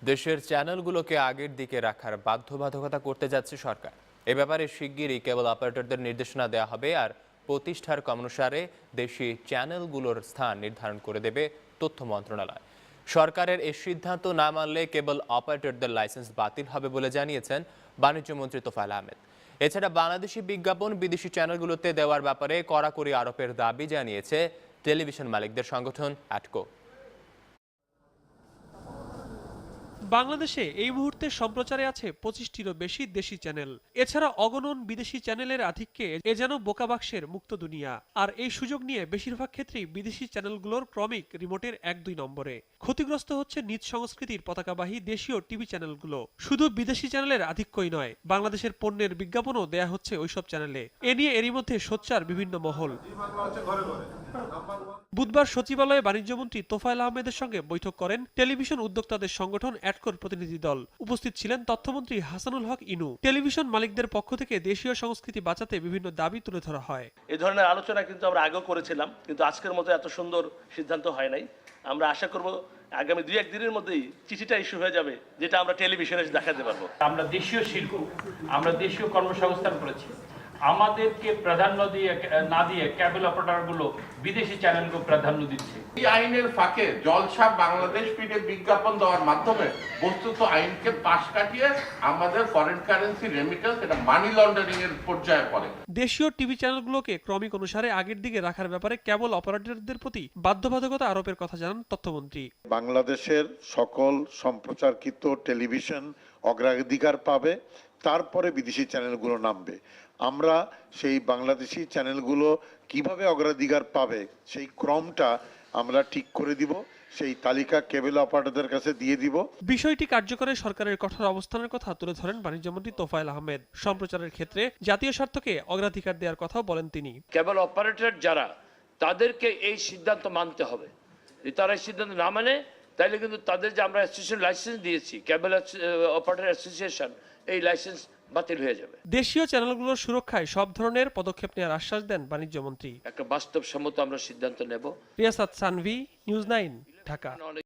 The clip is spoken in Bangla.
দেশের চ্যানেলগুলোকে আগের দিকে রাখার বাধ্যবাধকতা করতে যাচ্ছে সরকার। এ ব্যাপারে শিগগিরই কেবল অপারেটরদের নির্দেশনা দেওয়া হবে, আর প্রতিষ্ঠার অনুসারে দেশি চ্যানেলগুলোর স্থান নির্ধারণ করে দেবে তথ্য মন্ত্রণালয়। সরকারের এই সিদ্ধান্ত না মানলে কেবল অপারেটরদের লাইসেন্স বাতিল হবে বলে জানিয়েছেন বাণিজ্যমন্ত্রী তোফায়েল আহমেদ। এছাড়া বাংলাদেশি বিজ্ঞাপন বিদেশি চ্যানেলগুলোতে দেওয়ার ব্যাপারে কড়াকড়ি আরোপের দাবি জানিয়েছে টেলিভিশন মালিকদের সংগঠন অ্যাটকো। বাংলাদেশে এই মুহূর্তে সম্প্রচারে আছে 25টিরও বেশি দেশি চ্যানেল। এছাড়া অগণন বিদেশি চ্যানেলের আধিক্যে এ যেন বোকাবাক্সের মুক্ত দুনিয়া। আর এই সুযোগ নিয়ে বেশিরভাগ ক্ষেত্রেই বিদেশি চ্যানেলগুলোর ক্রমিক রিমোটের 1-2 নম্বরে। ক্ষতিগ্রস্ত হচ্ছে নিজ সংস্কৃতির পতাকাবাহী দেশীয় টিভি চ্যানেলগুলো। শুধু বিদেশি চ্যানেলের আধিক্যই নয়, বাংলাদেশের পণ্যের বিজ্ঞাপনও দেয়া হচ্ছে ওইসব চ্যানেলে। এ নিয়ে এরই মধ্যে সোচ্চার বিভিন্ন মহল। বুধবার সচিবালয়ে বাণিজ্যমন্ত্রী তোফায়েল আহমেদের সঙ্গে বৈঠক করেন টেলিভিশন উদ্যোক্তাদের সংগঠন অ্যাটকোর প্রতিনিধি দল। উপস্থিত ছিলেন তথ্যমন্ত্রী হাসানুল হক ইনু। টেলিভিশন মালিকদের পক্ষ থেকে দেশীয় সংস্কৃতি বাঁচাতে বিভিন্ন দাবি তুলে ধরা হয়। এই ধরনের আলোচনা কিন্তু আমরা আগেও করেছিলাম, কিন্তু আজকের মতো এত সুন্দর সিদ্ধান্ত হয় নাই। আমরা আশা করব আগামী 2-1 দিনের মধ্যেই চিঠিটা ইস্যু হয়ে যাবে, যেটা আমরা টেলিভিশনে দেখাতে পারবো। আমরা দেশীয় শিল্প, আমরা দেশীয় কর্মসংস্থান করেছি। আমাদেরকে প্রাধান্য না দিয়ে কেবল অপারেটরগুলো বিদেশি চ্যানেলকে প্রাধান্য দিচ্ছে। এই আইনের ফাঁকে জলসা বাংলাদেশ ফিডে বিজ্ঞাপন দেওয়ার মাধ্যমে বস্তুত আইনকে পাশ কাটিয়ে আমাদের ফরেন কারেন্সি রেমিটেন্স, এটা মানি লন্ডারিং এর পর্যায়ে পড়ে। দেশীয় টিভি চ্যানেলগুলোকে ক্রমিক অনুসারে আগের দিকে রাখার ব্যাপারে কেবল অপারেটরদের প্রতি বাধ্যবাধকতা আরোপের কথা জানান তথ্যমন্ত্রী। বাংলাদেশের সকল সম্প্রচারকৃত টেলিভিশন অগ্রাধিকার পাবে, তারপরে বিদেশি চ্যানেলগুলো নামবে। আমরা সেই বাংলাদেশি চ্যানেলগুলো কিভাবে অগ্রাধিকার পাবে সেই ক্রমটা আমরা ঠিক করে দিব, সেই তালিকা কেবল অপারেটরদের কাছে দিয়ে দিব। বিষয়টি কার্যকরে সরকারের কঠোর অবস্থানের কথা তুলে ধরেন বাণিজ্যমন্ত্রী তোফায়েল আহমেদ। সম্প্রচারের ক্ষেত্রে জাতীয় স্বার্থকে অগ্রাধিকার দেওয়ার কথাও বলেন তিনি। কেবল অপারেটর যারা, তাদেরকে এই সিদ্ধান্ত মানতে হবে। যদি তারা এই সিদ্ধান্ত না মানে, তাইলে কিন্তু তাদের যে আমরা অ্যাসোসিয়েশন লাইসেন্স দিয়েছি, কেবল অপারেটর অ্যাসোসিয়েশন, এই লাইসেন্স বাতিল হয়ে যাবে। দেশীয় চ্যানেলগুলোর সুরক্ষায় সব ধরনের পদক্ষেপ নেওয়ার আশ্বাস দেন বাণিজ্যমন্ত্রী। একটা বাস্তবসম্মত আমরা সিদ্ধান্ত নেব। রিয়াসাত সানভি, নিউজ 9, ঢাকা।